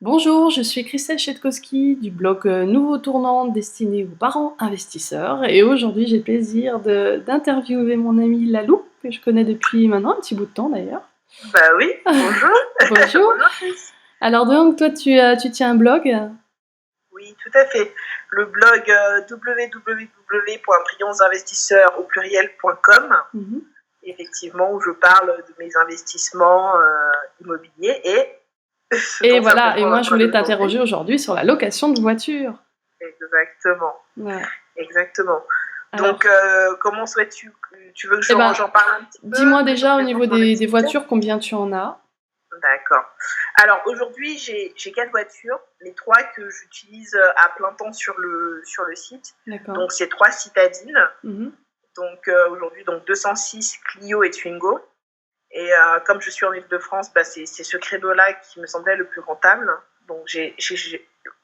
Bonjour, je suis Christelle Chetkowski du blog Nouveau Tournant destiné aux parents investisseurs et aujourd'hui j'ai le plaisir d'interviewer mon amie Lalou que je connais depuis maintenant un petit bout de temps d'ailleurs. Bah oui, bonjour. Bonjour. Bonjour Chris. Alors donc toi tu tiens un blog? Oui, tout à fait. Le blog www.brillantsinvestisseurs au pluriel.com, Mhm. effectivement, où je parle de mes investissements immobiliers et ce Et dont ça voilà, et comprend moi je notre voulais aujourd'hui. t'interroger aujourd'hui sur la location de voiture. Exactement, Ouais. exactement. Alors, Donc, comment souhaites-tu? Tu veux que eh ben, j'en parle un petit peu, dis-moi que je déjà au présente niveau mon des activité? voitures combien tu en as? D'accord. Alors aujourd'hui, j'ai 4 voitures, les 3 que j'utilise à plein temps sur le site. D'accord. Donc c'est 3 citadines. Mhm. Donc aujourd'hui, donc 206 Clio et Twingo. Et comme je suis en Ile-de-France, bah, c'est ce credo-là qui me semblait le plus rentable. Donc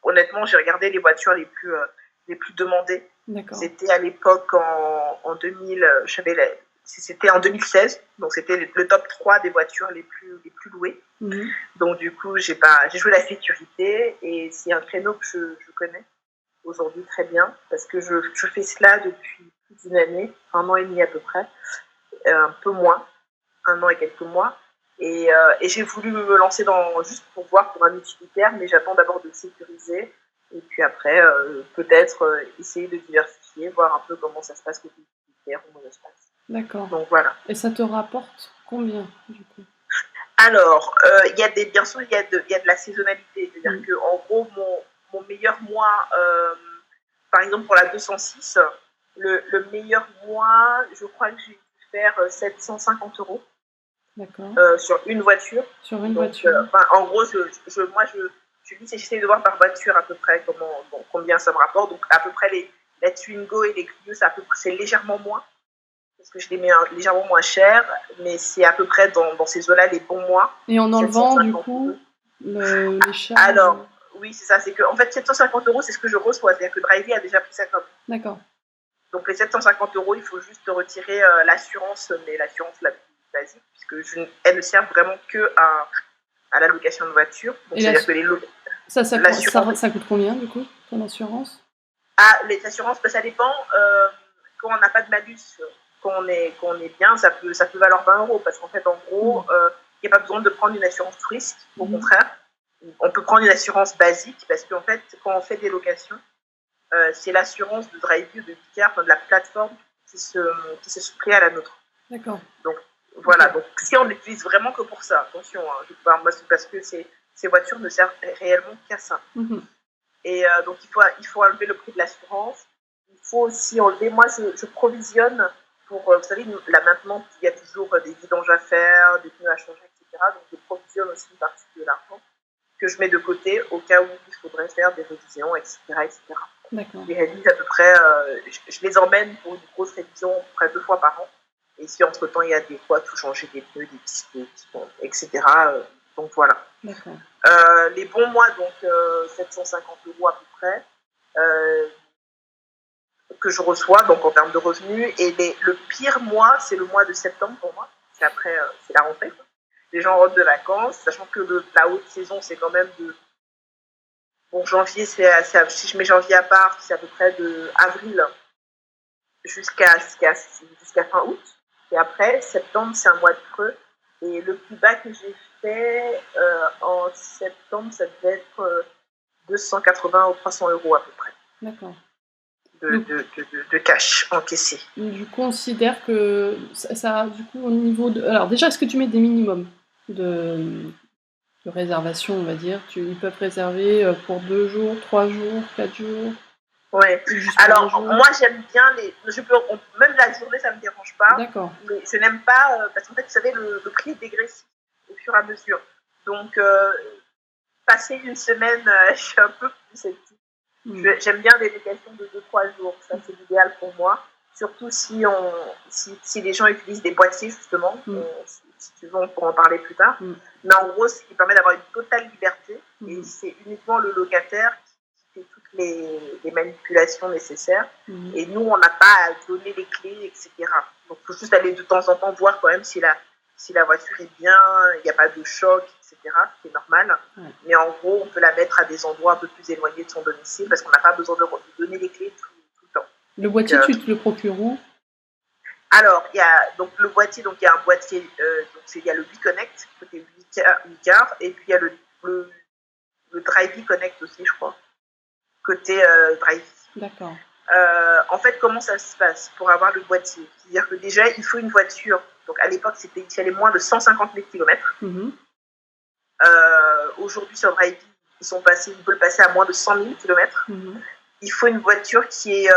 honnêtement, j'ai regardé les voitures les plus demandées. D'accord. C'était à l'époque en 2000, c'était en 2016, donc c'était le top 3 des voitures les plus louées. Mhm. Donc du coup, j'ai joué la sécurité et c'est un créneau que je connais aujourd'hui très bien parce que je fais cela depuis plus d'une année, un an et demi à peu près, un peu moins, un an et quelques mois. Et j'ai voulu me lancer juste pour voir pour un utilitaire, mais j'attends d'abord de sécuriser et puis après peut-être essayer de diversifier, voir un peu comment ça se passe côté utilitaire, comment ça se passe. D'accord. Donc voilà. Et ça te rapporte combien du coup? Alors, bien sûr, il y a de la saisonnalité. C'est-à-dire Mm. que, en gros, mon meilleur mois, par exemple pour la 206, le meilleur mois, je crois que j'ai dû faire 750 € D'accord. sur une voiture. Sur une Donc, voiture. en gros, je dis, j'essaie de voir par voiture à peu près combien ça me rapporte. Donc, à peu près la Twingo et les Clio, c'est légèrement moins parce que je les mets légèrement moins cher, mais c'est à peu près dans ces eaux-là les bons mois. Et en enlevant du 750 coup euros. les charges. Alors, oui, c'est ça, c'est que en fait 750 €, c'est ce que je reçois, c'est-à-dire que Drivey a déjà pris ça comme. D'accord. Donc les 750 €, il faut juste retirer l'assurance, mais l'assurance la plus basique, puisque elle ne sert vraiment que à la location de voiture. Donc Et c'est-à-dire que l'assurance. ça coûte combien du coup, ton assurance? Ah, les assurances, bah, ça dépend. Quand on n'a pas de malus, quand on est bien, ça peut valoir 20 €. Parce qu'en fait, en gros, il n'y a pas besoin de prendre une assurance risque. Au contraire, on peut prendre une assurance basique parce qu'en fait, quand on fait des locations, c'est l'assurance de Drivey ou de Vicar, enfin, de la plateforme qui se soustrait à la nôtre. D'accord. Donc voilà, donc si on l'utilise vraiment que pour ça, attention, hein, moi, c'est parce que ces voitures ne servent réellement qu'à ça. Et donc il faut enlever le prix de l'assurance. Il faut aussi enlever, moi je provisionne pour, vous savez, la maintenance, il y a toujours des vidanges à faire, des pneus à changer, etc. Donc je provisionne aussi une partie de l'argent que je mets de côté au cas où il faudrait faire des révisions, etc. etc. D'accord. Les révisions à peu près, je les emmène pour une grosse révision à peu près 2 fois par an. Et si entre-temps il y a des fois tout changer, des pneus, des disques, etc. Donc voilà. D'accord. Les bons mois, donc 750 € à peu près, que je reçois donc en termes de revenus. Et le pire mois, c'est le mois de septembre pour moi. C'est après, c'est la rentrée. Les gens rentrent de vacances, sachant que la haute saison, c'est quand même de. Bon, janvier, si je mets janvier à part, c'est à peu près de avril jusqu'à fin août. Et après, septembre, c'est un mois de creux. Et le plus bas que j'ai fait en septembre, ça devait être 280 ou 300 € à peu près. D'accord. De cash encaissé. Je considère que ça du coup au niveau de. Alors déjà, est-ce que tu mets des minimums de réservation, on va dire? Ils peuvent réserver pour 2 jours, 3 jours, 4 jours, Ouais. ou juste pour un Alors, jour? moi, j'aime bien même la journée, ça me dérange pas. D'accord. Mais je n'aime pas, parce qu'en fait, vous savez, le prix est dégressif au fur et à mesure. Donc, passer une semaine, je suis un peu plus sceptique. J'aime bien des locations de 2-3 jours. Ça, c'est l'idéal pour moi. Surtout si les gens utilisent des boîtiers, justement. Si tu veux, on pourra en parler plus tard. Mais en gros, ce qui permet d'avoir une totale liberté. Et c'est uniquement le locataire qui fait toutes les manipulations nécessaires. Et nous, on n'a pas à donner les clés, etc. Donc, il faut juste aller de temps en temps voir quand même si si la voiture est bien, il n'y a pas de choc, etc., c'est normal. Ouais. Mais en gros, on peut la mettre à des endroits un peu plus éloignés de son domicile parce qu'on n'a pas besoin de donner les clés tout le temps. Le boîtier, tu te le procures où? Alors, il y a donc le boîtier, donc il y a un boîtier, donc il y a le WeConnect, côté Wecard, et puis il y a le Drivey Connect aussi, je crois, côté Drivey. D'accord. En fait, comment ça se passe pour avoir le boîtier? C'est-à-dire que déjà, il faut une voiture. Donc à l'époque, il fallait moins de 150 000 km. Aujourd'hui, sur Drivey, ils peuvent le passer à moins de 100 000 km. Il faut une voiture qui est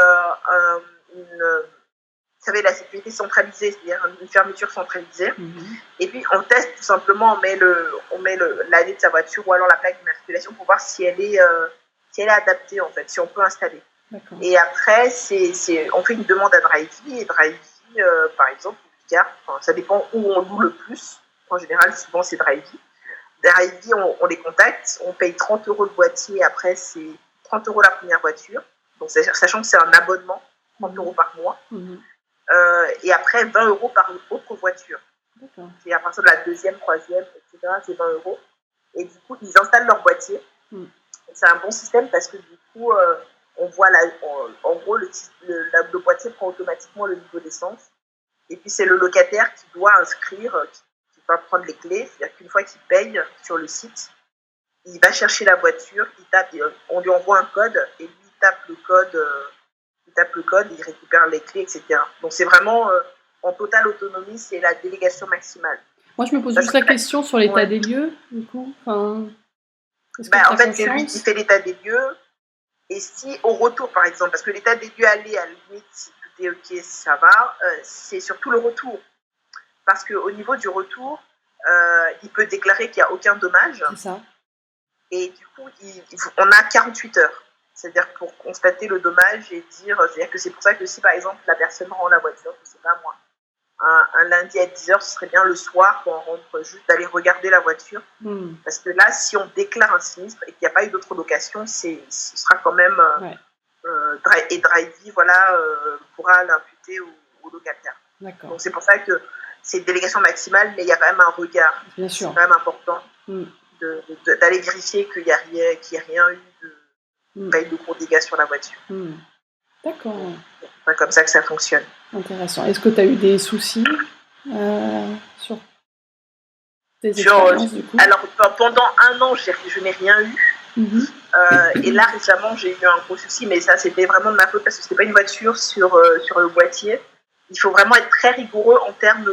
vous savez, la sécurité centralisée, c'est-à-dire une fermeture centralisée. Et puis, on teste tout simplement, on met l'année de sa voiture ou alors la plaque d'immatriculation pour voir si elle est adaptée, en fait, si on peut installer. D'accord. Et après, on fait une demande à Drivey, et Drivey, par exemple, ça dépend où on loue le plus. En général, souvent, c'est Drivey. Drivey, on les contacte, on paye 30 € le boîtier, après, c'est 30 € la première voiture. Donc, sachant que c'est un abonnement, 30 € par mois. Et après 20 € par autre voiture. D'accord. Et à partir de la deuxième, troisième, etc., c'est 20 €. Et du coup, ils installent leur boîtier. C'est un bon système parce que du coup, on voit en gros, le boîtier prend automatiquement le niveau d'essence. Et puis, c'est le locataire qui doit inscrire, qui va prendre les clés. C'est-à-dire qu'une fois qu'il paye sur le site, il va chercher la voiture, on lui envoie un code et lui, il tape le code, il récupère les clés, etc. Donc c'est vraiment en totale autonomie, c'est la délégation maximale. Moi, je me pose juste la question sur l'état des lieux, du coup. Enfin, en fait, c'est lui qui fait l'état des lieux. Et si au retour, par exemple, parce que l'état des lieux aller, à la limite, si tout est OK, ça va, c'est surtout le retour. Parce qu'au niveau du retour, il peut déclarer qu'il n'y a aucun dommage. C'est ça. Et du coup, on a 48 heures. C'est-à-dire pour constater le dommage et c'est-à-dire que c'est pour ça que si par exemple la personne rend la voiture, je sais pas moi, un lundi à 10h, ce serait bien le soir quand on rentre juste d'aller regarder la voiture. Parce que là, si on déclare un sinistre et qu'il n'y a pas eu d'autre location, ce sera quand même et Drivey pourra l'imputer au locataire. D'accord. Donc c'est pour ça que c'est une délégation maximale, mais il y a quand même un regard. Bien sûr. C'est quand même important d'aller vérifier qu'il n'y a rien eu pas eu de gros dégâts sur la voiture. D'accord. C'est comme ça que ça fonctionne. Intéressant. Est-ce que tu as eu des soucis sur tes expériences du coup? Alors, pendant un an, je n'ai rien eu. Et là, récemment, j'ai eu un gros souci, mais ça, c'était vraiment de ma faute parce que ce n'était pas une voiture sur le boîtier. Il faut vraiment être très rigoureux en termes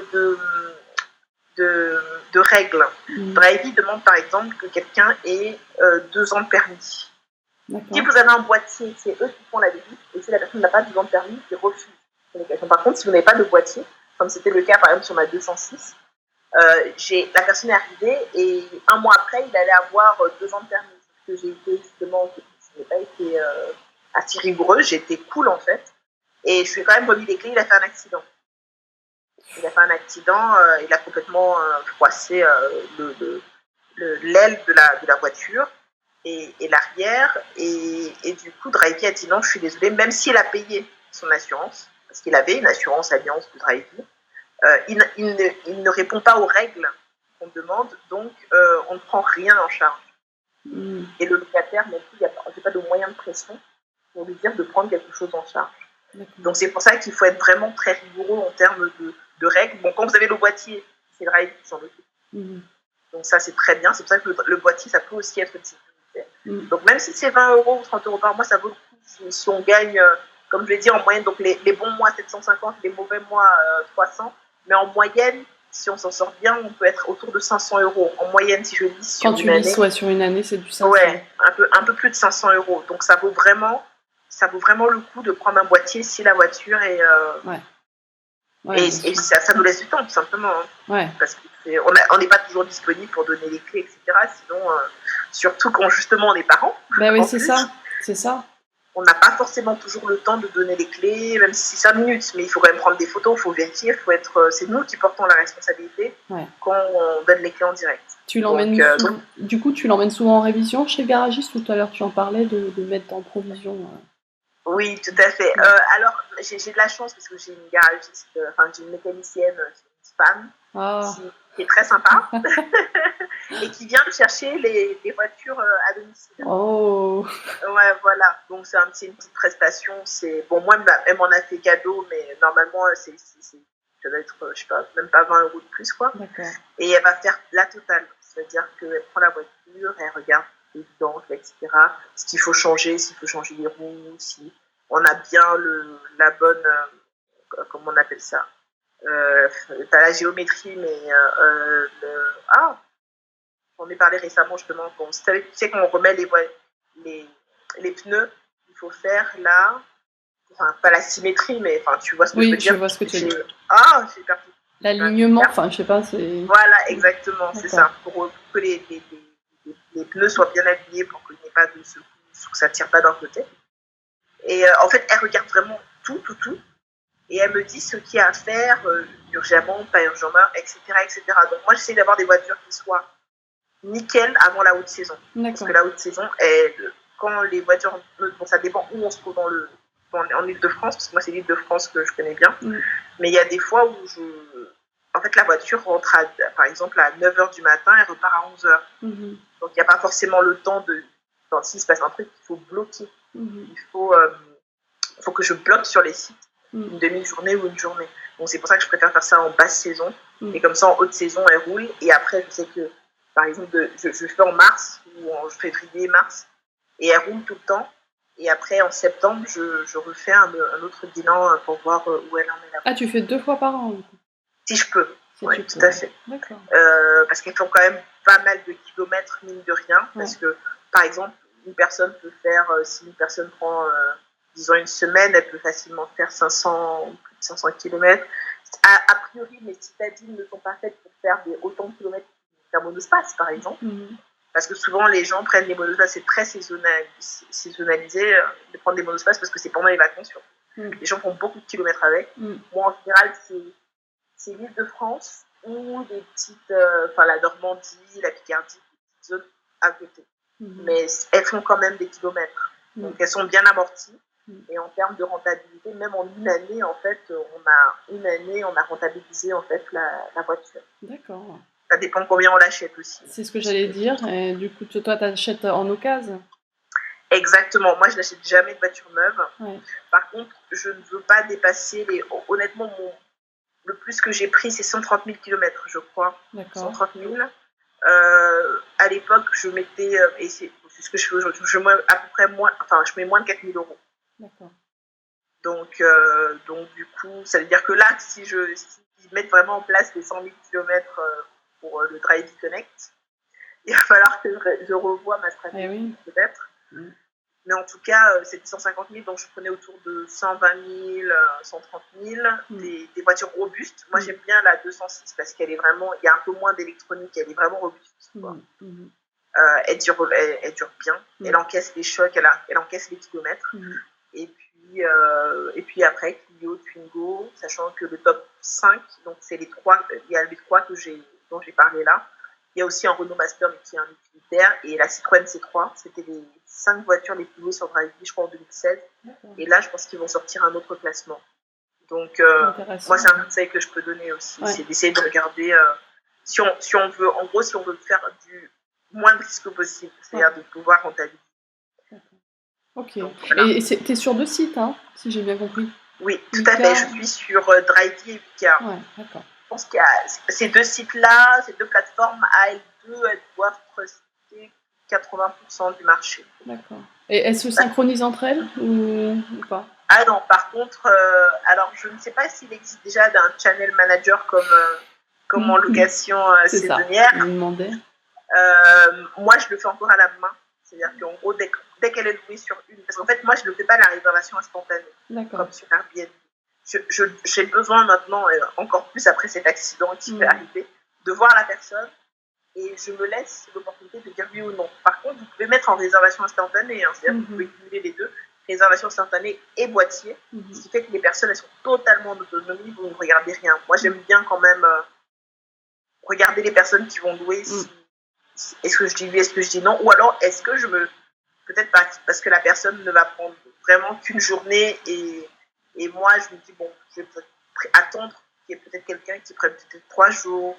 de règles. Drivey demande, par exemple, que quelqu'un ait 2 ans de permis. Si vous avez un boîtier, c'est eux qui font la visite, et si la personne n'a pas 2 ans de permis, ils refusent. Par contre, si vous n'avez pas de boîtier, comme c'était le cas par exemple sur ma 206, la personne est arrivée et un mois après, il allait avoir 2 ans de permis. Parce que j'ai été justement, je n'ai pas été assez rigoureuse, j'ai été cool en fait, et je lui ai quand même remis les clés, il a fait un accident. Il a complètement froissé l'aile de la voiture. Et l'arrière, et du coup Drivey a dit non, je suis désolée, même s'il a payé son assurance, parce qu'il avait une assurance alliance de Drivey, il ne répond pas aux règles qu'on demande, donc on ne prend rien en charge. Et le locataire non plus, il n'y a pas de moyen de pression pour lui dire de prendre quelque chose en charge. Donc c'est pour ça qu'il faut être vraiment très rigoureux en termes de règles. Bon, quand vous avez le boîtier, c'est Drivey qui s'en occupe. Donc ça c'est très bien, c'est pour ça que le boîtier, ça peut aussi être utile. Donc même si c'est 20 € ou 30 € par mois, ça vaut le coup. Si on gagne, comme je l'ai dit, en moyenne, donc les bons mois 750, les mauvais mois 300, mais en moyenne, si on s'en sort bien, on peut être autour de 500 € en moyenne si je lise sur une année. Quand tu lis sur une année, c'est du 500. Ouais, un peu plus de 500 €. Donc ça vaut vraiment le coup de prendre un boîtier si la voiture est et ça nous laisse du temps tout simplement. Parce qu'on n'est pas toujours disponible pour donner les clés, etc. Sinon, surtout quand justement on est parents. Oui, c'est ça. On n'a pas forcément toujours le temps de donner les clés, même si c'est 5 minutes, mais il faut quand même prendre des photos, il faut vérifier, c'est nous qui portons la responsabilité quand on donne les clés en direct. Du coup, tu l'emmènes souvent en révision chez le garagiste? Tout à l'heure, tu en parlais de mettre en provision. Oui, tout à fait. Alors, j'ai de la chance parce que j'ai une garagiste, j'ai une mécanicienne, une femme, qui est très sympa, et qui vient chercher les voitures à domicile. Oh. Ouais, voilà. Donc c'est une petite prestation. C'est bon, moi elle m'en a fait cadeau, mais normalement ça doit être, je sais pas, même pas 20 € de plus, quoi. D'accord. Et elle va faire la totale, c'est-à-dire qu'elle prend la voiture, elle regarde les vidanges, etc. Ce qu'il faut changer, s'il faut changer les roues, si on a bien la bonne, comment on appelle ça, pas la géométrie, mais j'en ai parlé récemment justement. Tu sais qu'on remet les pneus, il faut faire là, enfin pas la symétrie, mais enfin tu vois ce que je veux dire. Oui, je vois ce que tu veux dire. J'ai perdu. L'alignement, enfin je sais pas, c'est. Voilà, exactement, c'est ça. Pour que les pneus soient bien alignés, pour qu'il n'y ait pas de secousse, que ça ne tire pas d'un côté. Et en fait, elle regarde vraiment tout. Et elle me dit ce qu'il y a à faire, urgemment, pas urgemment, etc., etc. Donc moi, j'essaie d'avoir des voitures qui soient nickel avant la haute saison. Parce que la haute saison, quand les voitures, bon, ça dépend où on se trouve en Ile-de-France, parce que moi c'est l'Ile-de-France que je connais bien, mais il y a des fois où en fait la voiture rentre par exemple à 9h du matin et repart à 11h. Donc il n'y a pas forcément le temps s'il se passe un truc, il faut bloquer. Il faut que je bloque sur les sites une demi-journée ou une journée. Donc c'est pour ça que je préfère faire ça en basse saison, et comme ça en haute saison elle roule, et après je sais que par exemple je fais en mars ou en février, mars, et elle roule tout le temps, et après en septembre je refais un autre bilan pour voir où elle en est là. Ah, tu fais 2 fois par an, du coup. Si je peux, oui, tout à fait. D'accord. Parce qu'elles font quand même pas mal de kilomètres, mine de rien, parce que par exemple une personne peut faire, si une personne prend disons une semaine, elle peut facilement faire plus de 500 km. A priori, mes citadines ne sont pas faites pour faire autant de kilomètres qu'un monospace, par exemple. Parce que souvent, les gens prennent des monospaces, c'est très saisonnalisé de prendre des monospaces parce que c'est pendant les vacances. Les gens font beaucoup de kilomètres avec. Moi, en général, c'est l'Île-de-France ou des petites, la Normandie, la Picardie, des petites zones à côté. Mais elles font quand même des kilomètres. Donc, elles sont bien amorties. Et en termes de rentabilité, même en une année, en fait, on a rentabilisé en fait la voiture. D'accord. Ça dépend combien on l'achète aussi. C'est ce que j'allais dire. Et du coup, toi, t'achètes en occasion? Exactement. Moi, je n'achète jamais de voiture neuve. Par contre, je ne veux pas dépasser honnêtement, le plus que j'ai pris, c'est 130 000 km, je crois. D'accord. 130 000. À l'époque, je mettais, et c'est ce que je fais aujourd'hui, je mets à peu près je mets moins de 4 000 €. D'accord. Donc du coup, ça veut dire que là, s'ils mettent vraiment en place les 100 000 km pour le Drive Connect, il va falloir que je revoie ma stratégie, peut-être. Mais en tout cas, c'était 150 000, donc je prenais autour de 120 000, 130 000, des voitures robustes. Moi, j'aime bien la 206 parce qu'elle est vraiment, il y a un peu moins d'électronique, elle est vraiment robuste. Elle dure bien, elle encaisse les chocs, elle encaisse les kilomètres. Et puis après, Clio, Twingo, sachant que le top 5, donc c'est il y a les trois dont j'ai parlé là. Il y a aussi un Renault Master, mais qui est un utilitaire, et la Citroën C3. C'était les 5 voitures les plus louées sur Drivey, je crois, en 2016. Et là, je pense qu'ils vont sortir un autre classement. Donc, moi, c'est un conseil que je peux donner aussi, c'est d'essayer de regarder, si on veut, en gros, si on veut faire du moins de risques possible, c'est-à-dire de pouvoir rentabiliser. Ok. Donc, voilà. Et t'es sur 2 sites, hein, si j'ai bien compris. Oui, tout à fait. Je suis sur Drivey et Vika. Ouais, d'accord. Je pense qu'il y a ces 2 sites-là, ces 2 plateformes, à elles deux, elles doivent procéder 80% du marché. D'accord. Et elles se synchronisent entre elles ou pas? Ah non, par contre, alors je ne sais pas s'il existe déjà d'un channel manager comme en location saisonnière. C'est ça, je me demandais. Moi, je le fais encore à la main. C'est-à-dire qu'en gros, dès qu'elle est louée sur une... Parce qu'en fait, moi, je ne fais pas la réservation instantanée, comme sur Airbnb. J'ai besoin maintenant, encore plus après cet accident qui peut arriver, de voir la personne, et je me laisse l'opportunité de dire oui ou non. Par contre, vous pouvez mettre en réservation instantanée, c'est-à-dire que vous pouvez cumuler les deux, réservation instantanée et boîtier, ce qui fait que les personnes, elles sont totalement en autonomie, vous ne regardez rien. Moi, j'aime bien quand même regarder les personnes qui vont louer, est-ce que je dis oui, est-ce que je dis non, ou alors est-ce que peut-être parce que la personne ne va prendre vraiment qu'une journée, et moi je me dis bon, je vais peut-être attendre qu'il y ait peut-être quelqu'un qui prenne peut-être 3 jours,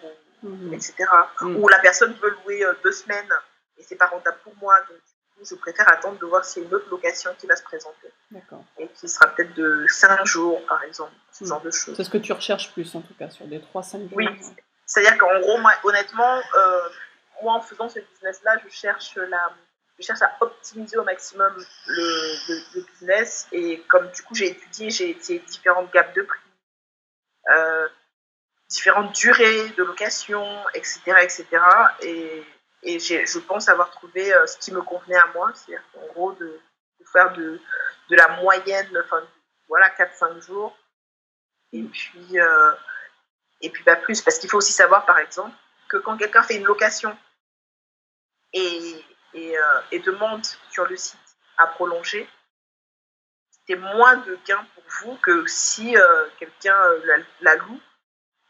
etc. Ou la personne veut louer 2 semaines et c'est pas rentable pour moi, donc je préfère attendre de voir s'il y a une autre location qui va se présenter. D'accord. Et qui sera peut-être de 5 jours, par exemple, ce genre de choses. C'est ce que tu recherches plus, en tout cas, sur des 3-5 jours. Oui, c'est-à-dire qu'en gros, moi, honnêtement, moi, en faisant ce business-là, je cherche à optimiser au maximum le business. Et comme du coup, j'ai étudié différentes gammes de prix, différentes durées de location, etc. etc. Et je pense avoir trouvé ce qui me convenait à moi, c'est-à-dire en gros de faire de la moyenne, enfin voilà, 4-5 jours. Et puis plus, parce qu'il faut aussi savoir, par exemple, que quand quelqu'un fait une location et demande sur le site à prolonger, c'est moins de gains pour vous que si quelqu'un la loue,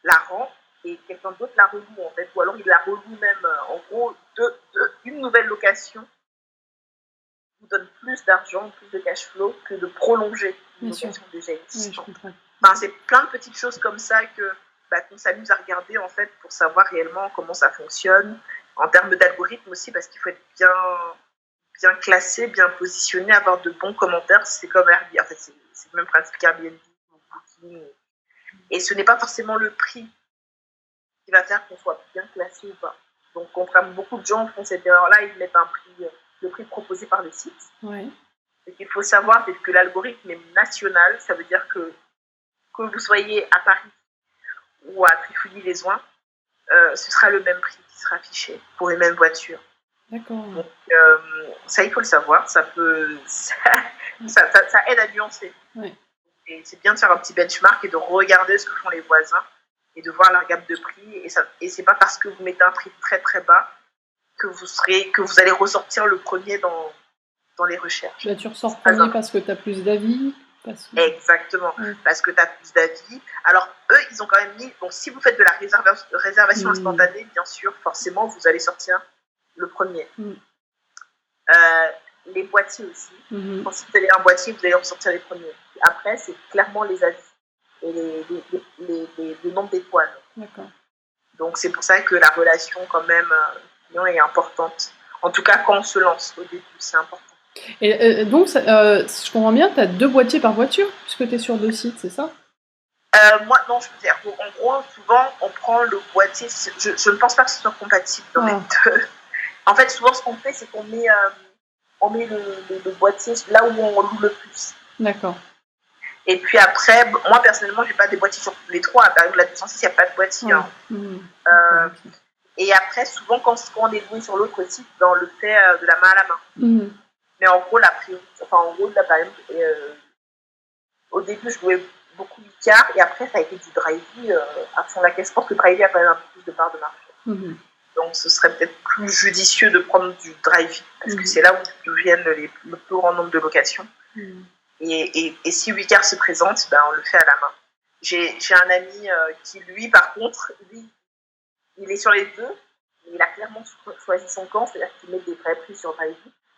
la rend, et quelqu'un d'autre la reloue, en fait, ou alors il la reloue même. En gros, une nouvelle location vous donne plus d'argent, plus de cash flow que de prolonger une location déjà existante. Enfin, c'est plein de petites choses comme ça qu'on s'amuse à regarder, en fait, pour savoir réellement comment ça fonctionne, en termes d'algorithme aussi, parce qu'il faut être bien classé, bien positionné, avoir de bons commentaires. C'est comme Airbnb, en fait, c'est le même principe qu'Airbnb ou Booking. Et ce n'est pas forcément le prix qui va faire qu'on soit bien classé ou pas. Donc, contrairement, beaucoup de gens font cette erreur-là, ils mettent le prix proposé par le site. Ouais. Ce qu'il faut savoir, c'est que l'algorithme est national. Ça veut dire que vous soyez à Paris ou à Trifouilly-les-Oins, ce sera le même prix qui sera affiché pour les mêmes voitures. D'accord. Donc, ça, il faut le savoir. Ça aide à nuancer. Ouais. Et c'est bien de faire un petit benchmark et de regarder ce que font les voisins et de voir leur gamme de prix. Et c'est pas parce que vous mettez un prix très très bas que vous allez ressortir le premier dans les recherches. Là, tu ressors premier parce que tu as plus d'avis. Exactement, parce que tu as plus d'avis. Alors, eux, ils ont quand même mis... Bon, si vous faites de la réservation instantanée, bien sûr, forcément, vous allez sortir le premier. Les boîtiers aussi. Quand si vous avez un boîtier, vous allez ressortir les premiers. Après, c'est clairement les avis et les nombres d'étoiles. D'accord. Donc, c'est pour ça que la relation, quand même, est importante. En tout cas, quand on se lance au début, c'est important. Et donc, si je comprends bien, tu as 2 boîtiers par voiture, puisque tu es sur 2 sites, c'est ça? Moi, non, je veux dire, en gros, souvent, on prend le boîtier. Je ne pense pas que ce soit compatible dans les deux. En fait, souvent, ce qu'on fait, c'est qu'on met le boîtier là où on loue le plus. D'accord. Et puis après, moi, personnellement, je n'ai pas des boîtiers sur les 3. Par exemple, la 206, il n'y a pas de boîtier. Et après, souvent, quand on est loué sur l'autre site, on le fait de la main à la main. Mais en gros, par exemple, au début, je louais beaucoup Wicar et après, ça a été du Drivey à fond la caisse. Je pense que Drivey a quand même un peu plus de part de marché. Donc, ce serait peut-être plus judicieux de prendre du Drivey parce que c'est là où viennent le plus grand nombre de locations. Et si Wicar se présente, on le fait à la main. J'ai un ami qui, lui, par contre, il est sur les deux. Il a clairement choisi son camp, c'est-à-dire qu'il met des vrais prix sur Drivey.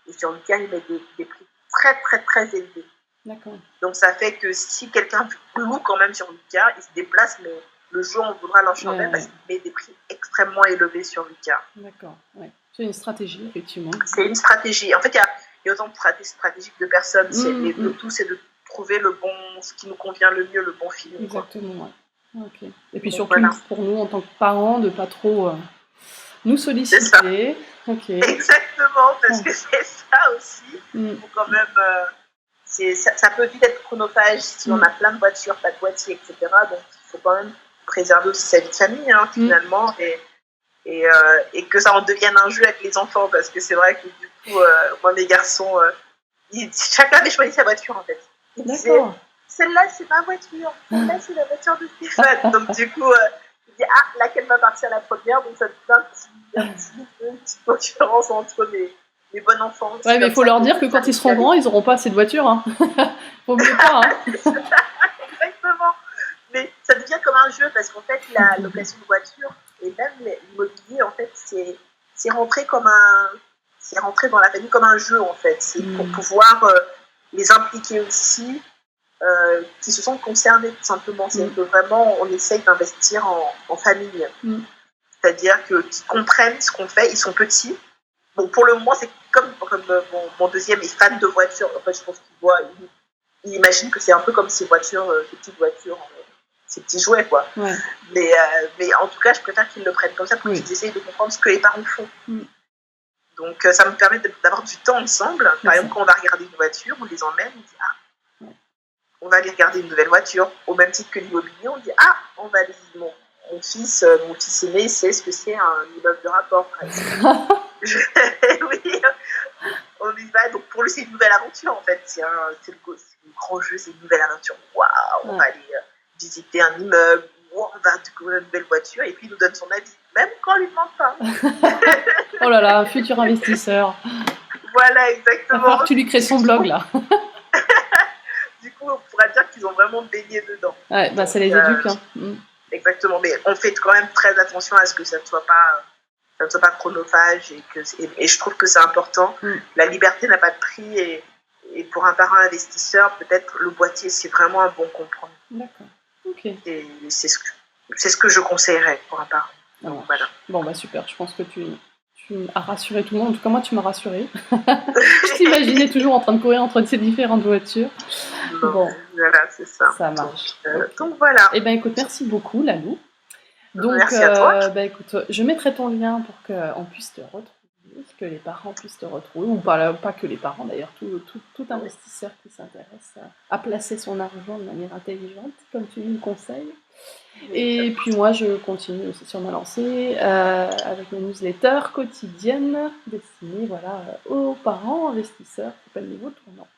Et sur Wicar, il met des prix très, très, très élevés. D'accord. Donc, ça fait que si quelqu'un loue quand même sur Wicar, il se déplace, mais le jour, on voudra l'enchanter parce qu'il met des prix extrêmement élevés sur Wicar. D'accord, ouais. C'est une stratégie, effectivement. C'est une stratégie. En fait, il y a autant de stratégies que de personnes. Le tout, c'est de trouver ce qui nous convient le mieux, le bon feeling. Exactement, ouais. Okay. Et puis surtout, pour nous, en tant que parents, de ne pas trop... nous solliciter. Okay. Exactement, parce que c'est ça aussi. Faut quand même, ça peut vite être chronophage si on a plein de voitures, pas de boîtier, etc. Donc il faut quand même préserver aussi sa vie de famille, finalement, et que ça en devienne un jeu avec les enfants, parce que c'est vrai que du coup, moi, mes garçons, chacun avait choisi sa voiture en fait. Ils disaient, celle-là c'est ma voiture, celle-là c'est la voiture de Stéphane. Donc du coup, laquelle va partir la première, donc ça fait une petite concurrence entre les bons enfants. Ouais, mais il faut leur dire que quand ils seront grands, ils n'auront pas assez de voitures. Hein. Faut mieux pas. Hein. Exactement. Mais ça devient comme un jeu, parce qu'en fait, la location de voiture et même l'immobilier, en fait, c'est rentré dans la famille comme un jeu, en fait. C'est pour pouvoir les impliquer aussi. Qui se sont concernés tout simplement. C'est que vraiment on essaye d'investir en famille. c'est-à-dire qu'ils comprennent ce qu'on fait, ils sont petits. Bon, pour le moment, c'est comme mon deuxième est fan de voitures. En fait, je pense qu'il voit, il imagine que c'est un peu comme ces voitures, ces petites voitures, ces petits jouets, quoi. Ouais. Mais en tout cas, je préfère qu'ils le prennent comme ça pour qu'ils essayent de comprendre ce que les parents font. Donc, ça me permet d'avoir du temps ensemble. Par exemple, quand on va regarder une voiture, on les emmène, on dit on va aller regarder une nouvelle voiture. Au même titre que l'immobilier, on dit on va aller. Mon fils aîné sait ce que c'est un immeuble de rapport, par exemple. Oui, on y va. Donc pour lui, c'est une nouvelle aventure en fait. C'est le grand jeu, c'est une nouvelle aventure. Waouh, on va aller visiter un immeuble, on va découvrir une nouvelle voiture et puis il nous donne son avis, même quand on lui demande pas. Oh là là, un futur investisseur. Voilà, exactement. Il va falloir que tu lui crées son blog là. Du coup, on pourra dire qu'ils ont vraiment baigné dedans. Ouais, bah ça les éduque. Hein. Exactement, mais on fait quand même très attention à ce que ça ne soit pas chronophage et je trouve que c'est important. La liberté n'a pas de prix et pour un parent investisseur, peut-être le boîtier c'est vraiment un bon compromis. D'accord, ok. Et c'est ce que je conseillerais pour un parent. Donc, voilà. Bon bah super, je pense que tu as rassuré tout le monde. En tout cas moi tu m'as rassurée. Je t'imaginais toujours en train de courir entre ces différentes voitures. Non, bon, voilà, c'est ça. Ça marche. Donc voilà. Eh bien écoute, merci beaucoup Lalou. Donc, merci à toi. Bah, écoute, je mettrai ton lien pour qu'on puisse te retrouver, que les parents puissent te retrouver, ou pas que les parents d'ailleurs, tout investisseur qui s'intéresse à placer son argent de manière intelligente, comme tu nous le conseilles. Et puis moi, je continue aussi sur ma lancée avec mes newsletters quotidiennes destinées aux parents investisseurs qui s'appellent Niveau Tournant.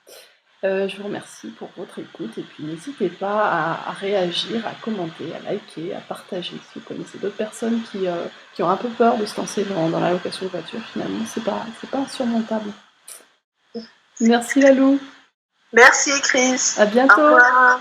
Je vous remercie pour votre écoute et puis n'hésitez pas à réagir, à commenter, à liker, à partager si vous connaissez d'autres personnes qui ont un peu peur de se lancer dans la location de voiture. Finalement, c'est pas insurmontable. Merci Lalou. Merci Chris. À bientôt. Au revoir.